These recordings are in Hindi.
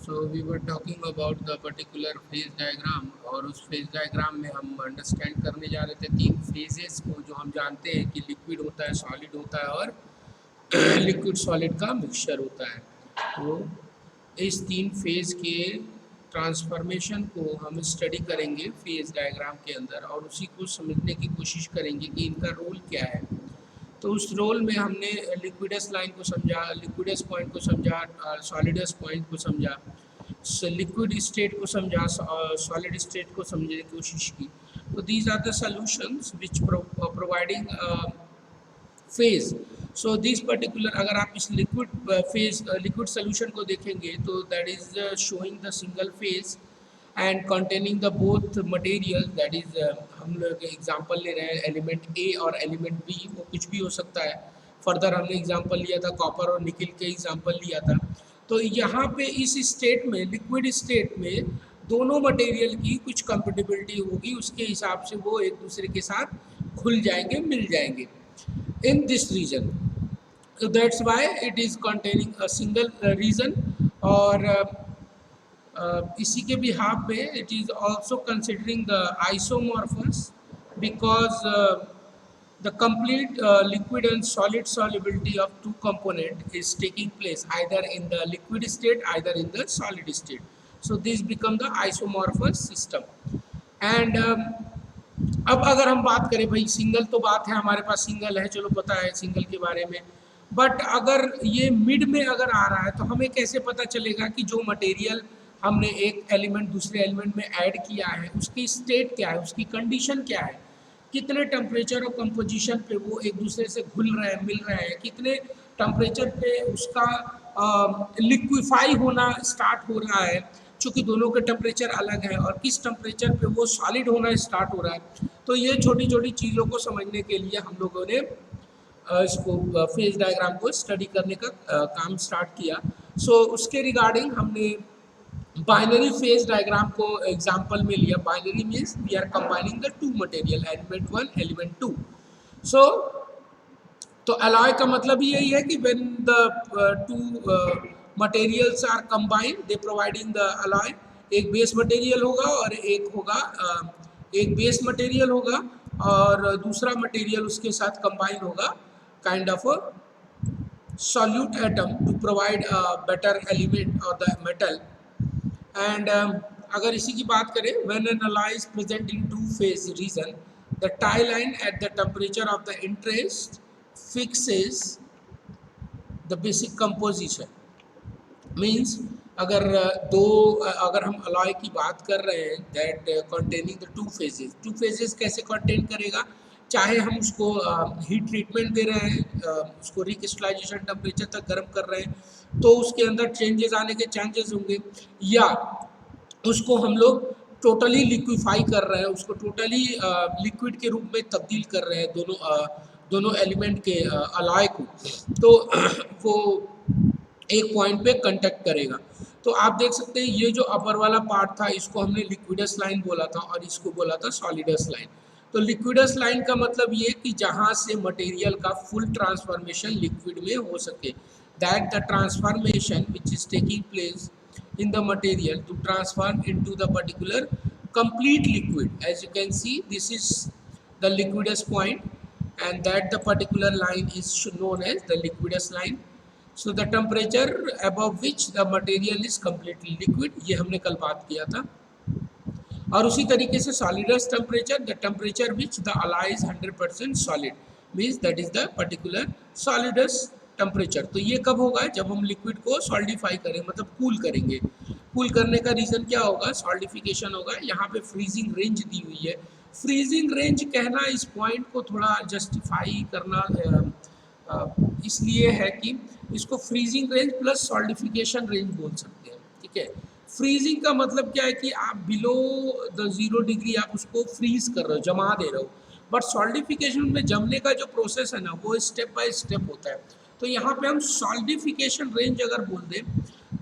So we were talking about the particular phase diagram और उस phase diagram में हम understand करने जा रहे थे तीन phases को जो हम जानते हैं कि liquid होता है, solid होता है और liquid solid का mixture होता है। तो इस तीन phase के ट्रांसफॉर्मेशन को हम स्टडी करेंगे फेज डायग्राम के अंदर और उसी को समझने की कोशिश करेंगे कि इनका रोल क्या है। तो उस रोल में हमने लिक्विडस लाइन को समझा, लिक्विडस पॉइंट को समझा, सॉलिडस पॉइंट को समझा, लिक्विड स्टेट को समझा, सॉलिड स्टेट को समझने की कोशिश की। तो these are the solutions which providing phase. So this particular अगर आप इस लिक्विड फेज लिक्विड सोल्यूशन को देखेंगे तो that is showing the single phase and containing the both material that is हम लोग एग्जांपल ले रहे हैं एलिमेंट ए और एलिमेंट बी, वो कुछ भी हो सकता है। फर्दर हमने एग्जांपल लिया था कॉपर और निकल के एग्जांपल लिया था। तो यहाँ पे इस स्टेट में लिक्विड स्टेट में दोनों मटेरियल की कुछ कंपेटिबिलिटी होगी, उसके हिसाब से वो एक दूसरे के साथ खुल जाएंगे, मिल जाएंगे in this region. So that's why it is containing a single region और इसी के behalf पे it is also considering the isomorphous because the complete liquid and solid solubility of two component is taking place either in the liquid state either in the solid state. So this become the isomorphous system and अब अगर हम बात करें भाई सिंगल तो बात है हमारे पास सिंगल है, चलो पता है सिंगल के बारे में, बट अगर ये मिड में अगर आ रहा है तो हमें कैसे पता चलेगा कि जो मटेरियल हमने एक एलिमेंट दूसरे एलिमेंट में ऐड किया है उसकी स्टेट क्या है, उसकी कंडीशन क्या है, कितने टेम्परेचर और कंपोजिशन पे वो एक दूसरे से घुल रहे हैं, मिल रहे हैं, कितने टेम्परेचर पे उसका लिक्विफाई होना स्टार्ट हो रहा है चूँकि दोनों के टेम्परेचर अलग है, और किस टेम्परेचर पे वो सॉलिड होना स्टार्ट हो रहा है। तो ये छोटी छोटी चीज़ों को समझने के लिए हम लोगों ने इसको फेज डायग्राम को स्टडी करने का काम स्टार्ट किया। सो उसके रिगार्डिंग हमने बाइनरी फेज डायग्राम को एग्जांपल में लिया। Binary means we are combining the two material element 1 element 2। So तो अलॉय का मतलब यही है कि when the two materials are combined they providing the alloy. एक बेस मटेरियल होगा और एक होगा एक बेस मटेरियल होगा और दूसरा मटेरियल उसके साथ कंबाइन होगा kind of solute atom to provide a better element or the metal and अगर इसी की बात करें when an alloy is present in two phase region the tie line at the temperature of the interest fixes the basic composition means अगर अगर हम अलॉय की बात कर रहे हैं that containing the two phases कैसे कंटेन करेगा, चाहे हम उसको हीट ट्रीटमेंट दे रहे हैं, उसको रिक्रिस्टलाइजेशन टेम्परेचर तक गर्म कर रहे हैं तो उसके अंदर चेंजेस आने के चांसेस होंगे, या उसको हम लोग टोटली लिक्विफाई कर रहे हैं, उसको टोटली लिक्विड के रूप में तब्दील कर रहे हैं दोनों एलिमेंट के अलॉय को, तो वो एक पॉइंट पे कंटेक्ट करेगा। तो आप देख सकते हैं ये जो अपर वाला पार्ट था इसको हमने लिक्विडस लाइन बोला था और इसको बोला था सॉलिडस लाइन। तो लिक्विडस लाइन का मतलब ये कि जहाँ से मटेरियल का फुल ट्रांसफॉर्मेशन लिक्विड में हो सके, that the transformation which is taking place in the material to transform into the particular complete liquid. As you can see this is the liquidus point and that the particular line is known as the liquidus line. So the temperature above which the material is completely liquid, ये हमने कल बात किया था। और उसी तरीके से solidus temperature, the temperature which the alloy is 100% solid means that is the particular solidus temperature. तो ये कब होगा, जब हम लिक्विड को सॉल्डिफाई करें मतलब कूल करेंगे। कूल करने का रीज़न क्या होगा, सॉल्डिफिकेशन होगा। यहाँ पे फ्रीजिंग रेंज दी हुई है। फ्रीजिंग रेंज कहना इस पॉइंट को थोड़ा जस्टिफाई करना इसलिए है कि इसको फ्रीजिंग रेंज प्लस सॉल्डिफिकेशन रेंज बोल सकते हैं, ठीक है। फ्रीजिंग का मतलब क्या है कि आप बिलो द 0 डिग्री आप उसको फ्रीज कर रहे हो, जमा दे रहे हो, बट सॉल्डिफिकेशन में जमने का जो प्रोसेस है ना वो स्टेप बाय स्टेप होता है। तो यहाँ पे हम सॉल्डिफिकेशन रेंज अगर बोल दें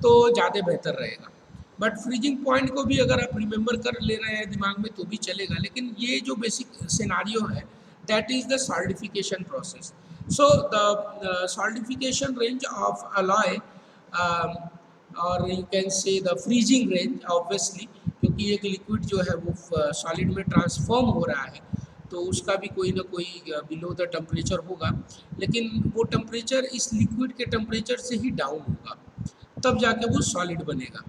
तो ज़्यादा बेहतर रहेगा, बट फ्रीजिंग पॉइंट को भी अगर आप रिमेंबर कर ले रहे हैं दिमाग में तो भी चलेगा, लेकिन ये जो बेसिक सिनारियो है that is the solidification process. So the solidification range of alloy और you can say the freezing range obviously, क्योंकि एक लिक्विड जो है वो सॉलिड में ट्रांसफॉर्म हो रहा है तो उसका भी कोई ना कोई बिलो द टेम्परेचर होगा, लेकिन वो टेम्परेचर इस लिक्विड के टेम्परेचर से ही डाउन होगा, तब जाके वो सॉलिड बनेगा.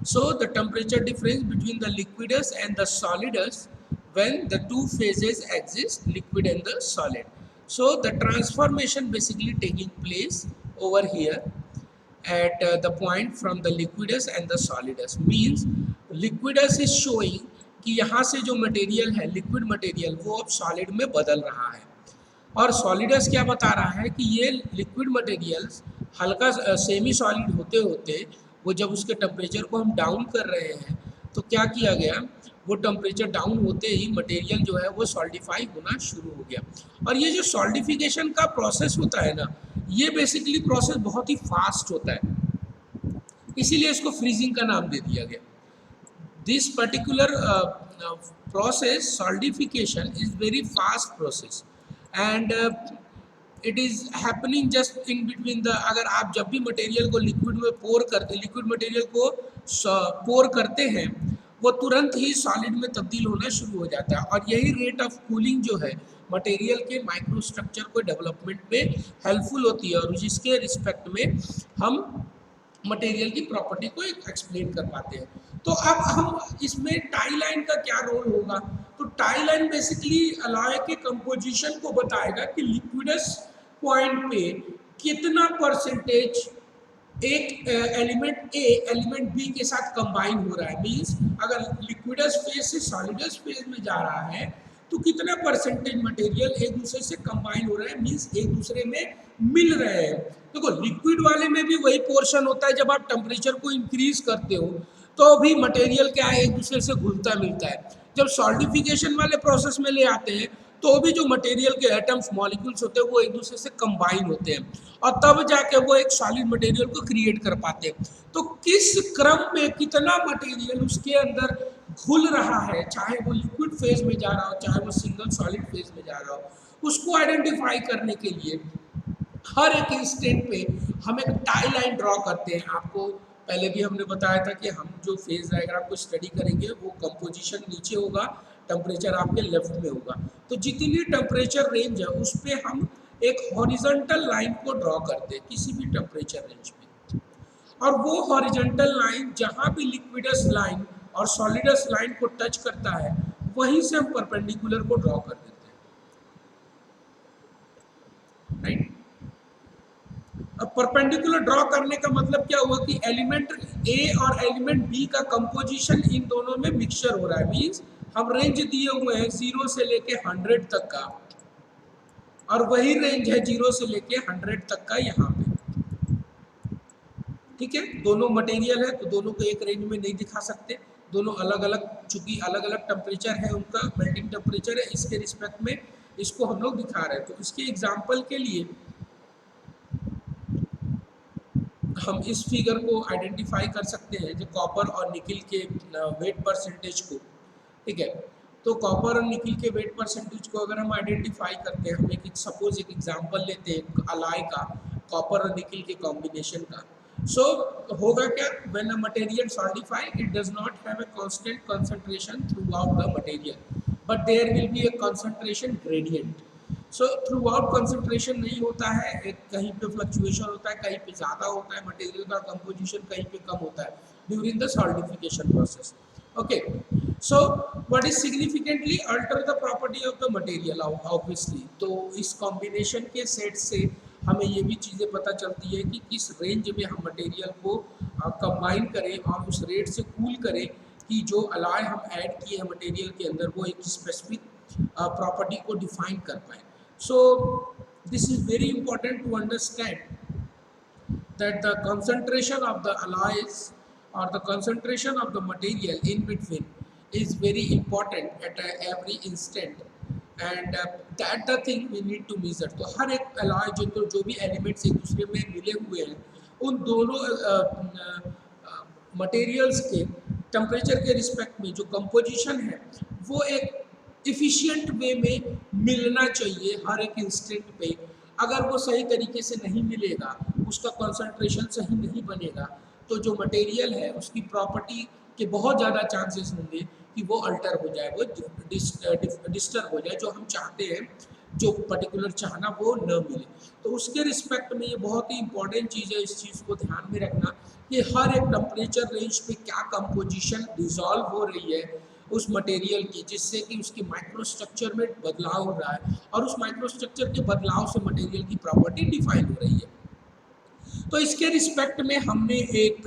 So the temperature difference between the liquidus and the solidus when the two phases exist, liquid and the solid. So the transformation basically taking place over here at the point from the liquidus and the solidus, means liquidus is showing कि यहाँ से जो मटेरियल है लिक्विड मटेरियल वो अब सॉलिड में बदल रहा है, और सॉलिडस क्या बता रहा है कि ये लिक्विड मटेरियल्स हल्का सेमी सॉलिड होते होते वो जब उसके टेम्परेचर को हम डाउन कर रहे हैं तो क्या किया गया, वो टेम्परेचर डाउन होते ही मटेरियल जो है वो सॉल्डिफाई होना शुरू हो गया. और ये जो सॉल्डिफिकेशन का प्रोसेस होता है ना, ये बेसिकली प्रोसेस बहुत ही फास्ट होता है, इसीलिए इसको फ्रीजिंग का नाम दे दिया गया. This particular process solidification is very fast process and it is happening just in between the, अगर आप जब भी मटेरियल को लिक्विड में पोर करते, लिक्विड मटेरियल को पोर करते हैं वो तुरंत ही सॉलिड में तब्दील होना शुरू हो जाता है, और यही रेट ऑफ कूलिंग जो है मटेरियल के माइक्रोस्ट्रक्चर को डेवलपमेंट में हेल्पफुल होती है, और जिसके रिस्पेक्ट में हम मटेरियल की प्रॉपर्टी को एक्सप्लेन कर पाते हैं. तो अब हम इसमें टाई लाइन का क्या रोल होगा, तो टाई लाइन बेसिकली अलॉय के कंपोजिशन को बताएगा कि लिक्विडस पॉइंट पे कितना परसेंटेज एक एलिमेंट ए एलिमेंट बी के साथ कंबाइन हो रहा है. मींस अगर लिक्विडस फेज से सॉलिडस फेज में जा रहा है तो कितना परसेंटेज मटेरियल एक दूसरे से कंबाइन हो रहा है, मींस एक दूसरे में मिल रहे हैं. देखो लिक्विड वाले में भी वही पोर्शन होता है, जब आप टेम्परेचर को इंक्रीज करते हो तो भी मटेरियल क्या है एक दूसरे से घुलता मिलता है. जब सॉल्डिफिकेशन वाले प्रोसेस में ले आते हैं तो भी जो मटेरियल के एटम्स मॉलिक्यूल्स होते हैं वो एक दूसरे से कंबाइन होते हैं, और तब जाके वो एक सॉलिड मटेरियल को क्रिएट कर पाते हैं. तो किस क्रम में कितना मटेरियल उसके अंदर घुल रहा है, चाहे वो लिक्विड फेज में जा रहा हो चाहे वो सिंगल सॉलिड फेज में जा रहा हो, उसको आइडेंटिफाई करने के लिए हर एक इंस्टेंट पे हम एक टाई लाइन ड्रॉ करते हैं. आपको पहले भी हमने बताया था कि हम जो फेज डायग्राम को स्टडी करेंगे वो कंपोजिशन नीचे होगा, टेम्परेचर आपके लेफ्ट में होगा. तो जितनी टेम्परेचर रेंज है उस पर हम एक हॉरिजॉन्टल लाइन को ड्रॉ करते हैं किसी भी टेम्परेचर रेंज में, और वो हॉरिजॉन्टल लाइन जहाँ भी लिक्विडस लाइन और सॉलिडस लाइन को टच करता है वहीं से हम परपेंडिकुलर को ड्रॉ कर देते हैं, राइट. अब परपेंडिकुलर ड्रॉ करने का मतलब क्या हुआ कि एलिमेंट ए और एलिमेंट बी का कंपोजिशन इन दोनों में मिक्सचर हो रहा है. मींस हम रेंज दिए हुए हैं 0 से लेके 100 तक का, और वही रेंज है 0 से लेके 100 तक का यहाँ पे. ठीक है, दोनों मटेरियल है तो दोनों को एक रेंज में नहीं दिखा सकते, दोनों अलग अलग, चूंकि अलग अलग टेम्परेचर है उनका मेल्टिंग टेम्परेचर है, इसके रिस्पेक्ट में इसको हम लोग दिखा रहे हैं. तो इसके एग्जाम्पल के लिए हम इस फिगर को आइडेंटिफाई कर सकते हैं जो कॉपर और निकिल के वेट परसेंटेज को. ठीक है, तो कॉपर और निकिल के वेट परसेंटेज को अगर हम आइडेंटिफाई करते हैं, हम एक सपोज एक एग्जांपल लेते हैं अलाय का, कॉपर और निकिल के कॉम्बिनेशन का. सो होगा क्या, when a material solidify it does not have a constant concentration throughout the material, but there will be a concentration gradient. So throughout concentration नहीं होता है, एक कहीं पे फ्लक्चुएशन होता है, कहीं पे ज़्यादा होता है मटेरियल का कंपोजिशन, कहीं पे कम होता है during the solidification process. Okay, so what is significantly alter the property of the material obviously. तो इस कॉम्बिनेशन के सेट से हमें ये भी चीज़ें पता चलती है कि किस रेंज में हम मटेरियल को कंबाइन करें और उस रेट से कूल करें कि जो अलाय हम ऐड किए हैं मटेरियल के अंदर वो एक स्पेसिफिक प्रॉपर्टी को डिफाइन कर पाए. So this is very important to understand that the concentration of the alloys or the concentration of the material in between is very important at every instant, and that the thing we need to measure. तो हर एक alloy जो भी elements एक दूसरे में मिले हुए हैं उन दोनों materials के temperature के respect में जो composition है वो एक इफ़िशियंट वे में मिलना चाहिए हर एक इंस्टेंट पे. अगर वो सही तरीके से नहीं मिलेगा उसका कॉन्सेंट्रेशन सही नहीं बनेगा तो जो मटेरियल है उसकी प्रॉपर्टी के बहुत ज़्यादा चांसेस होंगे कि वो अल्टर हो जाए, वो डिस्टर्ब हो जाए, जो हम चाहते हैं, जो पर्टिकुलर चाहना वो न मिले। तो उसके रिस्पेक्ट में ये बहुत ही इंपॉर्टेंट चीज़ है, इस चीज़ को ध्यान में रखना कि हर एक टेम्परेचर रेंज पे क्या कंपोजिशन डिसॉल्व हो रही है उस मटेरियल की, जिससे कि उसकी माइक्रोस्ट्रक्चर में बदलाव हो रहा है और उस माइक्रोस्ट्रक्चर के बदलाव से मटेरियल की प्रॉपर्टी डिफाइन हो रही है। तो इसके रिस्पेक्ट में हमने एक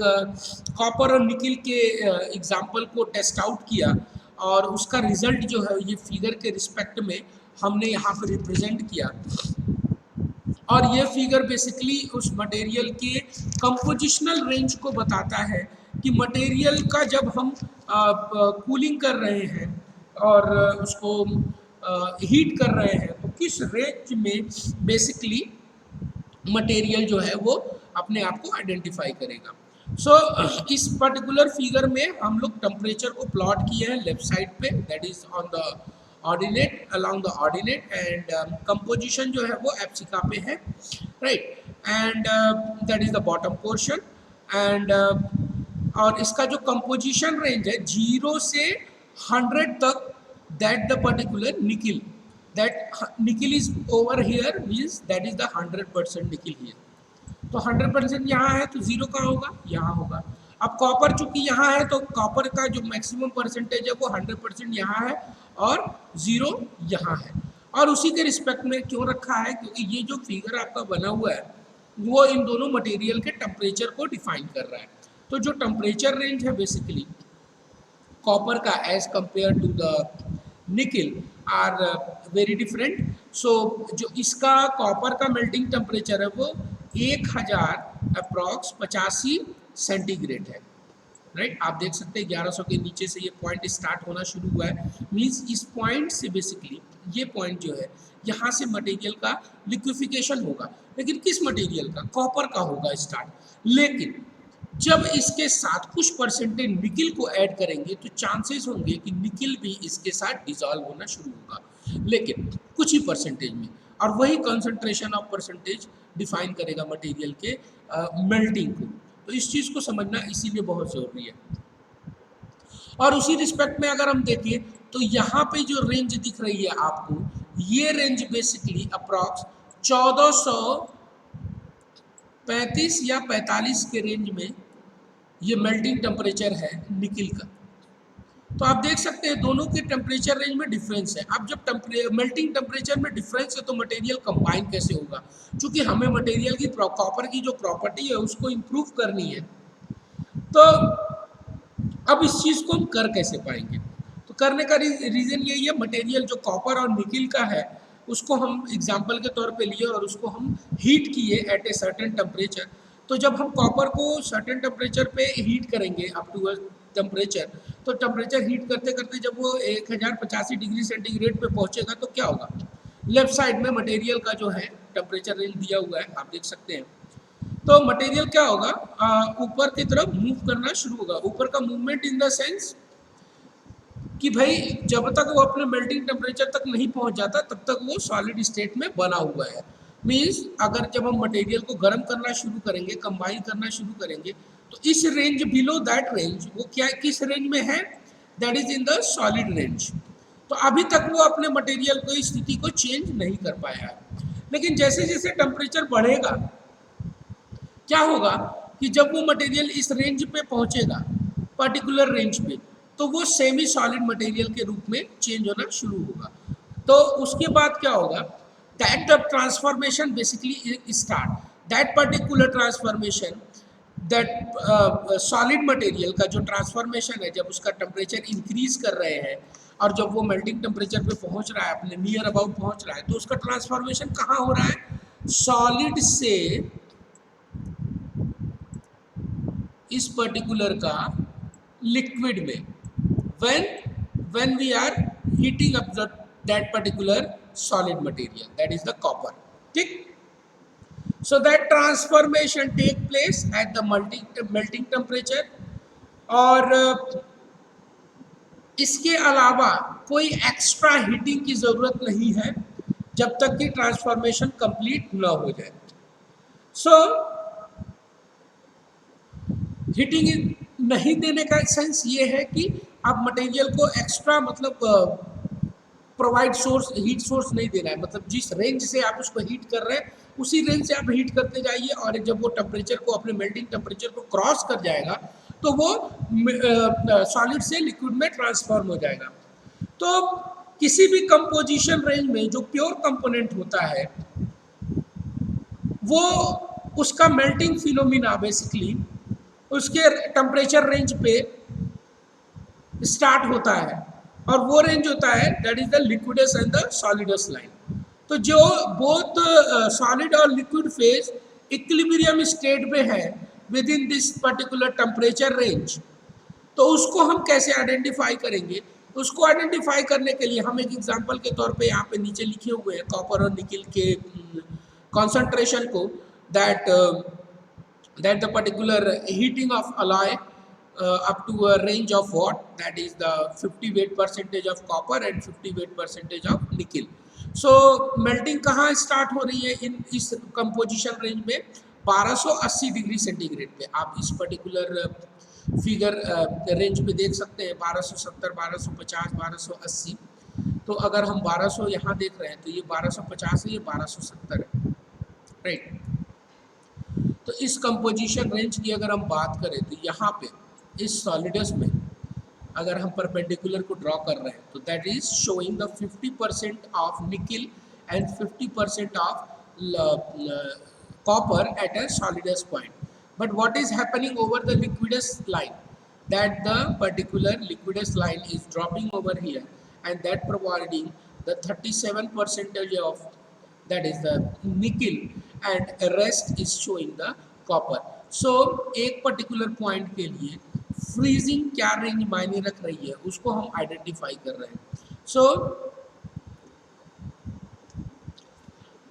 कॉपर और निकिल के एग्जाम्पल को टेस्ट आउट किया और उसका रिजल्ट जो है ये फिगर के रिस्पेक्ट में हमने यहाँ पर रिप्रेजेंट किया। और ये फिगर बेसिकली उस मटेरियल के कंपोजिशनल रेंज को बताता है कि मटेरियल का जब हम कूलिंग कर रहे हैं और उसको हीट कर रहे हैं तो किस रेंज में बेसिकली मटेरियल जो है वो अपने आप को आइडेंटिफाई करेगा। इस पर्टिकुलर फिगर में हम लोग टेम्परेचर को प्लॉट किए हैं लेफ्ट साइड पे, that is on the ordinate, along the ordinate, and composition जो है वो एप्सिका पे है, right, and that is the bottom portion, and और इसका जो कंपोजिशन रेंज है 0 से 100 तक, that the particular nickel, that nickel is over here means that is the 100% nickel here। तो 100% यहाँ है तो 0 कहाँ होगा, यहाँ होगा। अब कॉपर चूंकि यहाँ है तो कॉपर का जो मैक्सिमम परसेंटेज है वो 100% यहाँ है और 0 यहाँ है। और उसी के रिस्पेक्ट में क्यों रखा है, क्योंकि ये जो फिगर आपका बना हुआ है वो इन दोनों मटेरियल के टेम्परेचर को डिफाइन कर रहा है। तो जो टेम्परेचर रेंज है बेसिकली कॉपर का as compared to the nickel are very different. So जो इसका कॉपर का मेल्टिंग टेम्परेचर है वो 1000 अप्रॉक्स 85 सेंटीग्रेड है, राइट। आप देख सकते हैं 1100 के नीचे से ये पॉइंट स्टार्ट होना शुरू हुआ है, मींस इस पॉइंट से बेसिकली ये पॉइंट जो है यहाँ से मटेरियल का लिक्विफिकेशन होगा, लेकिन किस मटेरियल का, कॉपर का होगा स्टार्ट। लेकिन जब इसके साथ कुछ परसेंटेज निकिल को ऐड करेंगे तो चांसेस होंगे कि निकिल भी इसके साथ डिसॉल्व होना शुरू होगा, लेकिन कुछ ही परसेंटेज में, और वही कंसंट्रेशन ऑफ परसेंटेज डिफाइन करेगा मटेरियल के मेल्टिंग को। तो इस चीज़ को समझना इसीलिए बहुत ज़रूरी है। और उसी रिस्पेक्ट में अगर हम देखें तो यहाँ पे जो रेंज दिख रही है आपको, ये रेंज बेसिकली अप्रॉक्स 1435 या 45 के रेंज में ये मेल्टिंग टेम्परेचर है निकिल का। तो आप देख सकते हैं दोनों के टेम्परेचर रेंज में डिफरेंस है। अब जब मेल्टिंग टेम्परेचर में डिफरेंस है तो मटेरियल कंबाइन कैसे होगा, क्योंकि हमें मटेरियल की कॉपर की जो प्रॉपर्टी है उसको इम्प्रूव करनी है। तो अब इस चीज़ को हम कर कैसे पाएंगे, तो करने का रीज़न यही है, मटेरियल जो कॉपर और निकिल का है उसको हम एग्जाम्पल के तौर पे लिए और उसको हम हीट किए एट ए सर्टेन टेम्परेचर। तो जब हम कॉपर को सर्टेन टेम्परेचर पे हीट करेंगे अप टू टेम्परेचर, तो टेम्परेचर हीट करते करते जब वो 1085 डिग्री सेंटीग्रेड पे पहुंचेगा तो क्या होगा, लेफ्ट साइड में मटेरियल का जो है टेम्परेचर रेंज दिया हुआ है, आप देख सकते हैं। तो मटेरियल क्या होगा, ऊपर की तरफ मूव करना शुरू होगा। ऊपर का मूवमेंट इन द सेंस कि भाई जब तक वो अपने मेल्टिंग टेम्परेचर तक नहीं पहुंच जाता तब तक वो सॉलिड स्टेट में बना हुआ है। मीन्स अगर जब हम मटेरियल को गर्म करना शुरू करेंगे, कंबाइन करना शुरू करेंगे, तो इस रेंज बिलो दैट रेंज वो क्या किस रेंज में है, that is in the solid range. तो अभी तक वो अपने मटेरियल को स्थिति को चेंज नहीं कर पाया है। लेकिन जैसे जैसे टेम्परेचर बढ़ेगा क्या होगा कि जब वो मटेरियल इस रेंज पे पहुंचेगा, पर्टिकुलर रेंज पे, तो वो सेमी सॉलिड मटेरियल के रूप में चेंज होना शुरू होगा। तो उसके बाद क्या होगा, that the transformation basically start, that particular transformation, that solid material का जो ट्रांसफॉर्मेशन है, जब उसका टेम्परेचर इंक्रीज कर रहे हैं और जब वो मेल्टिंग टेम्परेचर पे पहुंच रहा है, अपने नियर अबाउट पहुंच रहा है, तो उसका ट्रांसफॉर्मेशन कहाँ हो रहा है, सॉलिड से इस पर्टिकुलर का लिक्विड में, when we are heating up that particular solid material, that is the copper, ठीक। so that transformation take place at the melting temperature। और इसके अलावा कोई एक्स्ट्रा हीटिंग की ज़रूरत नहीं है जब तक कि ट्रांसफॉर्मेशन कंप्लीट ना हो जाए। सो हीटिंग नहीं देने का सेंस ये है कि आप मटेरियल को एक्स्ट्रा मतलब प्रोवाइड सोर्स हीट सोर्स नहीं देना है, मतलब जिस रेंज से आप उसको हीट कर रहे हैं उसी रेंज से आप हीट करते जाइए, और जब वो टेम्परेचर को अपने मेल्टिंग टेम्परेचर को क्रॉस कर जाएगा तो वो सॉलिड से लिक्विड में ट्रांसफॉर्म हो जाएगा। तो किसी भी कंपोजिशन रेंज में जो प्योर कंपोनेंट होता है वो उसका मेल्टिंग फिनोमिना बेसिकली उसके टेम्परेचर रेंज पे स्टार्ट होता है, और वो रेंज होता है that is the liquids and the solids line. तो जो बोथ सॉलिड और लिक्विड फेज इक्विलिब्रियम स्टेट में है with in this particular temperature range, तो उसको हम कैसे आइडेंटिफाई करेंगे? उसको आइडेंटिफाई करने के लिए हम एक एग्जांपल के तौर पे यहाँ पे नीचे लिखे हुए हैं कॉपर और निकिल के कॉन्सेंट्रेशन को, that that the particular heating of alloy up to a range of what, that is the 50 weight percentage of copper and 50 weight percentage of nickel. So melting कहाँ स्टार्ट हो रही है इन इस कंपोजिशन रेंज में? 1280 डिग्री सेंटीग्रेड पे। आप इस पर्टिकुलर फिगर रेंज पे देख सकते हैं 1270, 1250, 1280। तो अगर हम 1200 यहाँ देख रहे हैं तो ये 1250 है, ये 1270 है, राइट। तो इस कंपोजिशन रेंज की अगर हम बात करें तो यहाँ पे इस सॉलिडस में अगर हम परपेंडिकुलर को ड्रॉ कर रहे हैं तो that is showing the 50% of nickel and 50% of copper at a solidus point. But what is happening over the liquidus line? That the particular liquidus line is dropping over here, and that providing the 37% of, that is the nickel, and rest is showing the copper. So एक particular point के लिए फ्रीजिंग क्या रेंज मायने रख रही है उसको हम आइडेंटिफाई कर रहे हैं। सो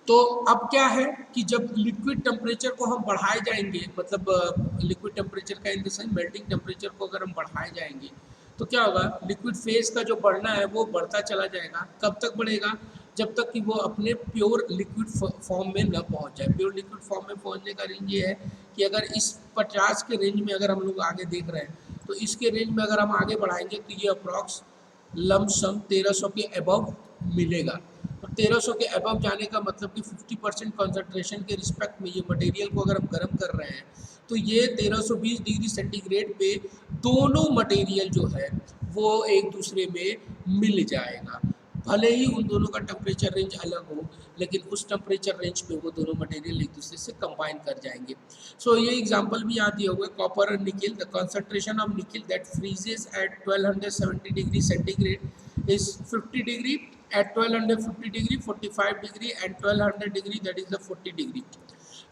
तो अब क्या है कि जब लिक्विड टेम्परेचर को हम बढ़ाए जाएंगे, मतलब लिक्विड टेम्परेचर का इन द सेंस मेल्टिंग टेम्परेचर को अगर हम बढ़ाए जाएंगे तो क्या होगा, लिक्विड फेज का जो बढ़ना है वो बढ़ता चला जाएगा। कब तक बढ़ेगा? जब तक कि वो अपने प्योर लिक्विड फॉर्म में न पहुंच जाए। प्योर लिक्विड फॉर्म में पहुंचने का रेंज ये है कि अगर इस 50 के रेंज में अगर हम लोग आगे देख रहे हैं तो इसके रेंज में अगर हम आगे बढ़ाएंगे तो ये अप्रॉक्स लमसम 1300 के अबव मिलेगा। तो 1300 के अबव जाने का मतलब कि 50% कॉन्सेंट्रेशन के रिस्पेक्ट में ये मटेरियल को अगर हम गर्म कर रहे हैं तो ये 1320 डिग्री सेंटीग्रेड पे दोनों मटेरियल जो है वो एक दूसरे में मिल जाएगा। भले ही उन दोनों का टेम्परेचर रेंज अलग हो, लेकिन उस टेम्परेचर रेंज पे वो दोनों मटेरियल एक दूसरे से कंबाइन कर जाएंगे। सो ये एग्जांपल भी याद दिया हुआ है, कॉपर और nickel. The concentration of nickel that freezes at 1270 degree centigrade is 50 degree, at 1250 degree, 45 degree, and 1200 degree, that is the 40 degree.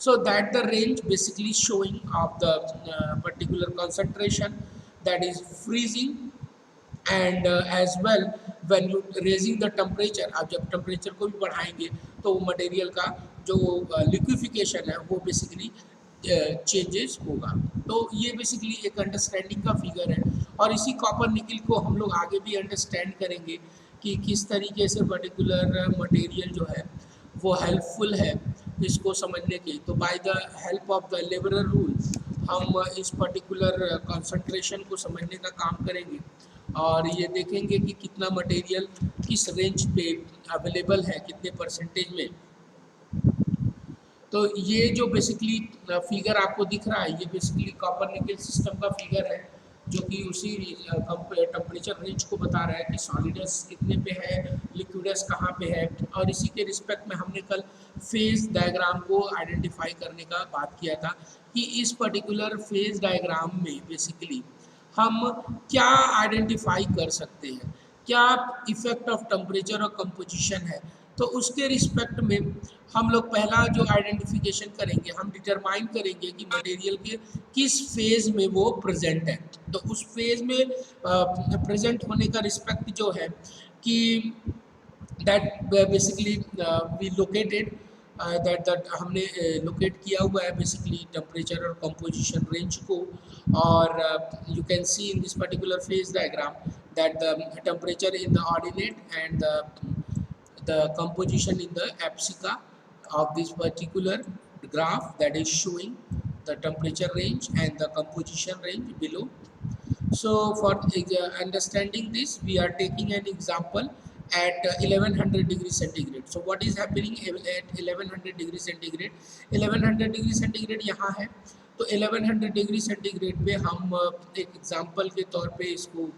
So that the range basically showing of the particular concentration that is freezing, and as well when you raising the temperature, आप जब temperature को भी बढ़ाएंगे तो वो मटेरियल का जो लिक्विफिकेशन है वो बेसिकली चेंजेस होगा। तो ये बेसिकली एक अंडरस्टैंडिंग का फिगर है, और इसी कॉपर निकिल को हम लोग आगे भी अंडरस्टैंड करेंगे कि किस तरीके से पर्टिकुलर मटेरियल जो है वो हेल्पफुल है इसको समझने के। तो by the help of the labourer rule हम इस पर्टिकुलर कंसंट्रेशन को समझने का काम करेंगे, और ये देखेंगे कि कितना मटेरियल किस रेंज पे अवेलेबल है, कितने परसेंटेज में। तो ये जो बेसिकली फिगर आपको दिख रहा है ये बेसिकली कॉपर निकिल सिस्टम का फिगर है, जो कि उसी टेम्परेचर रेंज को बता रहा है कि सॉलिडस कितने पे है, लिक्विडस कहाँ पे है। और इसी के रिस्पेक्ट में हमने कल फेज डायग्राम को आइडेंटिफाई करने का बात किया था कि इस पर्टिकुलर फेज डायग्राम में बेसिकली हम क्या आइडेंटिफाई कर सकते हैं, क्या इफेक्ट ऑफ टेम्परेचर और कंपोजिशन है। तो उसके रिस्पेक्ट में हम लोग पहला जो आइडेंटिफिकेशन करेंगे, हम डिटरमाइन करेंगे कि मटेरियल के किस फेज में वो प्रेजेंट है। तो उस फेज में प्रेजेंट होने का रिस्पेक्ट जो है कि that basically we located that हमने लोकेट किया हुआ है बेसिकली टेम्परेचर और कंपोजिशन रेंज को। और you can see in this particular phase diagram that the temperature in the ordinate and the composition in the abscissa of this particular graph that is showing the temperature range and the composition range below. So for understanding this, we are taking an example at 1100 degree centigrade. So what is happening at 1100 degree centigrade? 1100 degree centigrade यहाँ है, तो 1100 डिग्री सेंटीग्रेड पे हम एक एग्जांपल के तौर पे इसको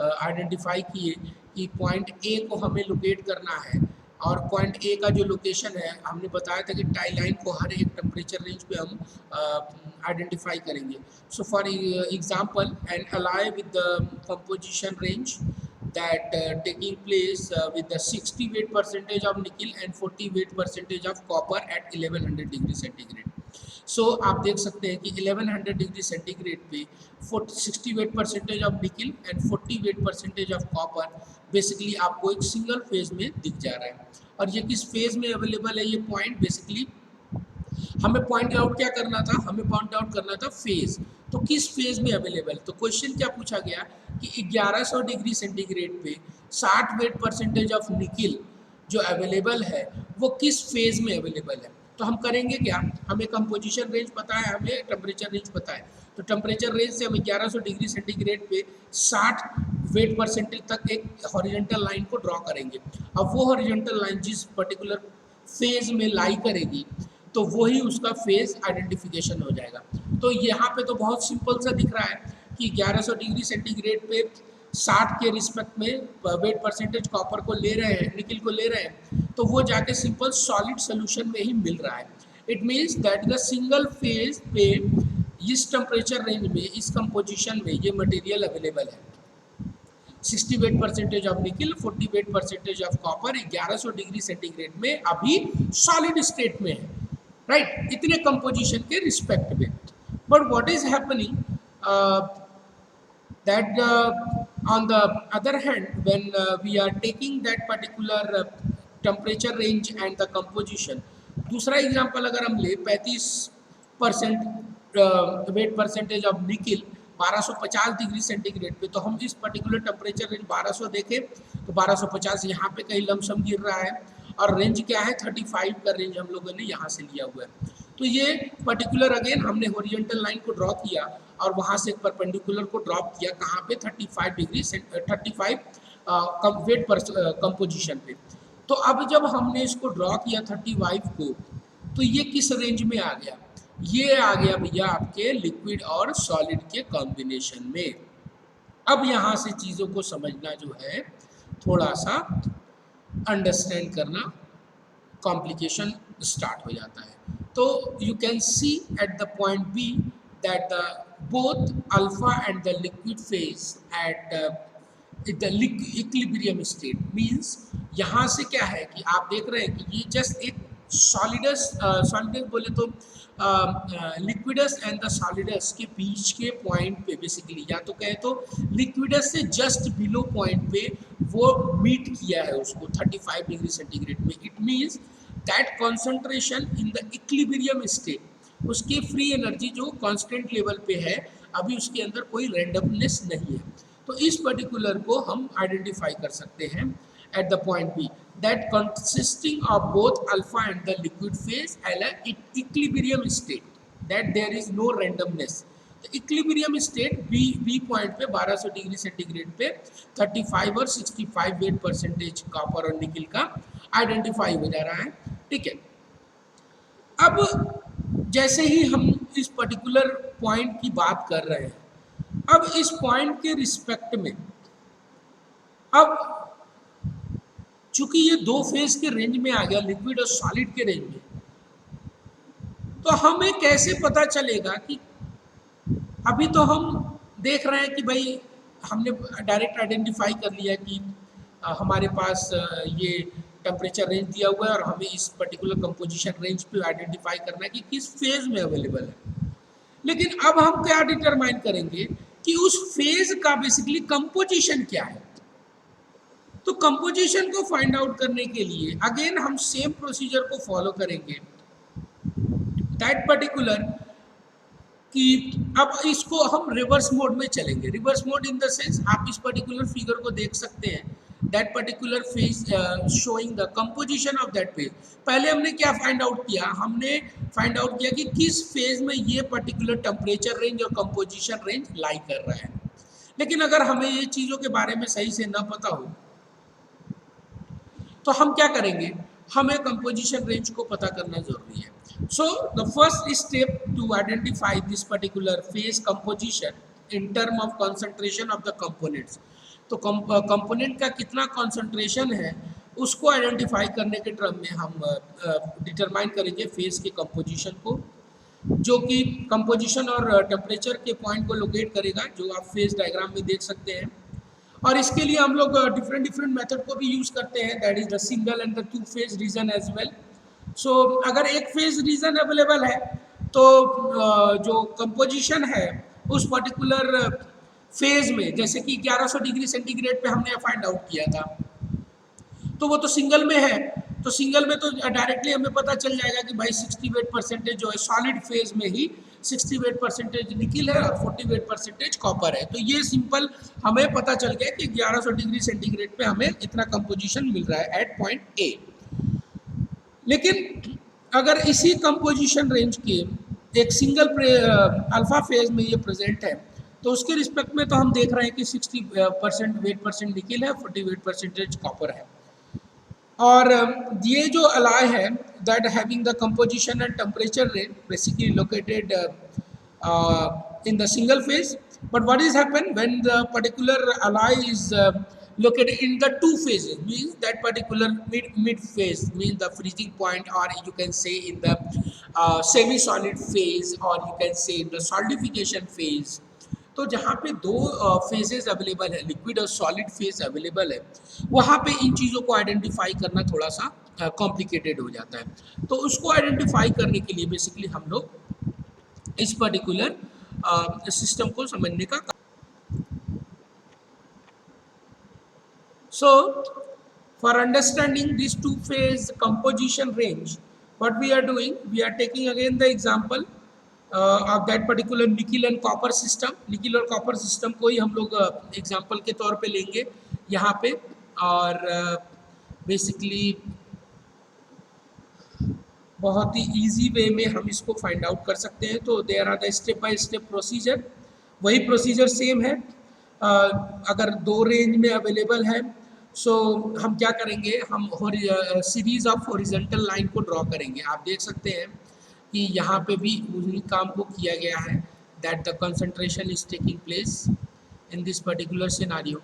आइडेंटिफाई किए कि पॉइंट ए को हमें लोकेट करना है, और पॉइंट ए का जो लोकेशन है हमने बताया था कि टाई लाइन को हर एक टेम्परेचर रेंज पे हम आइडेंटिफाई करेंगे. So for example an alloy with the composition range that taking place with the 60 weight percentage of nickel and 40 weight percentage of copper at 1100 degree centigrade. So आप देख सकते हैं कि 1100 डिग्री सेंटीग्रेड पे 60 वेट परसेंटेज ऑफ निकल and 40 wait percentage of copper basically आपको एक सिंगल फेज में दिख जा रहा है. और ये किस फेज में अवेलेबल है ये पॉइंट? बेसिकली हमें पॉइंट आउट क्या करना था? हमें पॉइंट आउट करना था फेज. तो किस फेज में अवेलेबल? तो क्वेश्चन क्या पूछा गया कि 1100 डिग्री सेंटीग्रेड पे 60 वेट परसेंटेज ऑफ निकल जो अवेलेबल है वो किस फेज में अवेलेबल है. तो हम करेंगे क्या? हमें कंपोजिशन रेंज पता है, हमें टेम्परेचर रेंज पता है, तो टेम्परेचर रेंज से हम 1100 डिग्री सेंटीग्रेड पे 60 वेट परसेंटेज तक एक हॉरिजॉन्टल लाइन को ड्रॉ करेंगे. अब वो हॉरिजॉन्टल लाइन जिस पर्टिकुलर फेज में लाई करेगी तो वही उसका फेज आइडेंटिफिकेशन हो जाएगा. तो यहाँ पे तो बहुत सिंपल सा दिख रहा है कि 1100 डिग्री सेंटीग्रेड पे 60 के रिस्पेक्ट में वेट परसेंटेज कॉपर को ले रहे हैं, निकल को ले रहे हैं, तो वो जाके सिंपल सॉलिड सोल्यूशन में ही मिल रहा है. It means that the single phase पे इस टेम्परेचर रेंज में इस कंपोजिशन में ये मटेरियल अवेलेबल है. 60 वेट परसेंटेज ऑफ निकल, 40 wait percentage of copper 1100 degree centigrade में अभी सॉलिड स्टेट में है, राइट, इतने कंपोजिशन के रिस्पेक्ट में. But what is happening that on the other hand when we are taking that particular temperature range and the composition, दूसरा एग्जांपल अगर हम ले 35% वेट परसेंटेज ऑफ निकल 1250 डिग्री सेंटीग्रेड पे, तो हम इस पर्टिकुलर टेम्परेचर रेंज 1200 देखें तो 1250 यहाँ पे कहीं लमसम गिर रहा है, और रेंज क्या है 35 का रेंज हम लोगों ने यहाँ से लिया हुआ है. तो ये पर्टिकुलर अगेन हमने हॉरिजॉन्टल लाइन को ड्रॉ किया और वहाँ से एक परपेंडिकुलर को ड्रॉप किया कहाँ पे 35 डिग्री 35 वेट पर कंपोजिशन पे. तो अब जब हमने इसको ड्रॉ किया 35 को, तो ये किस रेंज में आ गया? ये आ गया भैया आपके लिक्विड और सॉलिड के कॉम्बिनेशन में. अब यहाँ से चीज़ों को समझना जो है थोड़ा सा अंडरस्टैंड करना, कॉम्प्लिकेशन स्टार्ट हो जाता है. तो you can see at the point B that the both alpha and the liquid phase at the equilibrium state. Means यहाँ से क्या है कि आप देख रहे हैं कि ये जस्ट एक सॉलिडस बोले तो लिक्विडस एंड द सॉलिडस के बीच के पॉइंट पे बेसिकली, या तो कहे तो लिक्विडस से जस्ट बिलो पॉइंट पे वो मीट किया है उसको 35 डिग्री सेंटीग्रेड में. It means that concentration in the equilibrium state, उसकी फ्री एनर्जी जो कांस्टेंट लेवल पे है, अभी उसके अंदर कोई रैंडमनेस नहीं है. तो इस पर्टिकुलर को हम आइडेंटिफाई कर सकते हैं at the point B, that consisting of both alpha and the liquid phase at an equilibrium state, that there is no randomness. तो इक्विलिब्रियम स्टेट बी पॉइंट पे 1200 डिग्री सेंटीग्रेड पे 35 और 65 वेट परसेंटेज कॉपर और निकल का आइडेंटिफाई हो जा रहा है. ठीक है. अब जैसे ही हम इस पर्टिकुलर पॉइंट की बात कर रहे हैं, अब इस पॉइंट के रिस्पेक्ट में, अब चूंकि ये दो फेज के रेंज में आ गया, लिक्विड और सॉलिड के रेंज में, तो हमें कैसे पता चलेगा कि अभी तो हम देख रहे हैं कि भाई हमने डायरेक्ट आइडेंटिफाई कर लिया कि हमारे पास ये टेम्परेचर रेंज दिया हुआ है और हमें इस पर्टिकुलर कंपोजिशन रेंज पे आइडेंटिफाई करना है कि किस फेज में अवेलेबल है. लेकिन अब हम क्या डिटरमाइन करेंगे कि उस फेज का बेसिकली कंपोजिशन क्या है. तो कंपोजिशन को फाइंड आउट करने के लिए अगेन हम सेम प्रोसीजर को फॉलो करेंगे, दैट पर्टिकुलर कि अब इसको हम रिवर्स मोड में चलेंगे. Reverse mode in the sense आप इस पर्टिकुलर फिगर को देख सकते हैं that particular phase showing the composition of that phase. पहले हमने क्या फाइंड आउट किया, हमने फाइंड आउट किया कि किस फेज में ये पर्टिकुलर टेम्परेचर रेंज और कंपोजिशन रेंज लाई कर रहा है। लेकिन अगर हमें ये चीज़ों के बारे में सही से न पता हो तो हम क्या करेंगे, हमें कंपोजिशन रेंज को पता करना जरूरी है। So the first step to identify this particular phase composition in term of concentration of the components. तो कंपोनेंट का कितना कंसंट्रेशन है उसको आइडेंटिफाई करने के टर्म में हम डिटरमाइन करेंगे फेज के कंपोजिशन को, जो कि कंपोजिशन और टेम्परेचर के पॉइंट को लोकेट करेगा, जो आप फेज डायग्राम में देख सकते हैं। और इसके लिए हम लोग डिफरेंट मेथड को भी यूज करते हैं, that is the single and the two phase region as well. So अगर एक फेज रीजन अवेलेबल है तो जो कंपोजिशन है उस पर्टिकुलर फेज में, जैसे कि 1100 डिग्री सेंटीग्रेड पे हमने फाइंड आउट किया था, तो वो तो सिंगल में है, तो सिंगल में तो डायरेक्टली हमें पता चल जाएगा कि भाई 60% जो है सॉलिड फेज में ही 60% निकिल है और 40% कॉपर है। तो ये सिंपल हमें पता चल गया कि 1100 डिग्री सेंटीग्रेड पे हमें इतना कंपोजिशन मिल रहा है एट पॉइंट ए। लेकिन अगर इसी कंपोजिशन रेंज के एक सिंगल अल्फा फेज में ये प्रेजेंट है तो उसके रिस्पेक्ट में तो हम देख रहे हैं कि 60% वेट परसेंट निकिल है, 48% कॉपर है। और ये जो अलाय है that having the composition and temperature range basically located in the single phase, but what is happen when the particular alloy is located in the two phases, means that particular mid phase means the freezing point, or you can say in the semi solid phase, or you can say in the solidification phase। तो जहाँ पे दो फेजेस अवेलेबल है, लिक्विड और सॉलिड फेज अवेलेबल है, वहाँ पे इन चीज़ों को आइडेंटिफाई करना थोड़ा सा कॉम्प्लिकेटेड हो जाता है। तो उसको आइडेंटिफाई करने के लिए बेसिकली हम लोग इस पर्टिकुलर सिस्टम को समझने का। So for understanding this two phase composition range, what we are doing, we are taking again the example of that particular nickel and copper system. Nickel और कॉपर सिस्टम को ही हम लोग एग्जांपल के तौर पे लेंगे यहाँ पे, और बेसिकली बहुत ही इजी वे में हम इसको फाइंड आउट कर सकते हैं। तो there are the step by step procedure, वही प्रोसीजर सेम है। अगर दो रेंज में अवेलेबल है सो हम क्या करेंगे, हम सीरीज ऑफ हॉरिजॉन्टल लाइन को ड्रॉ करेंगे। आप देख सकते हैं कि यहाँ पे भी उसी काम को किया गया है, that the concentration is taking place in this particular scenario.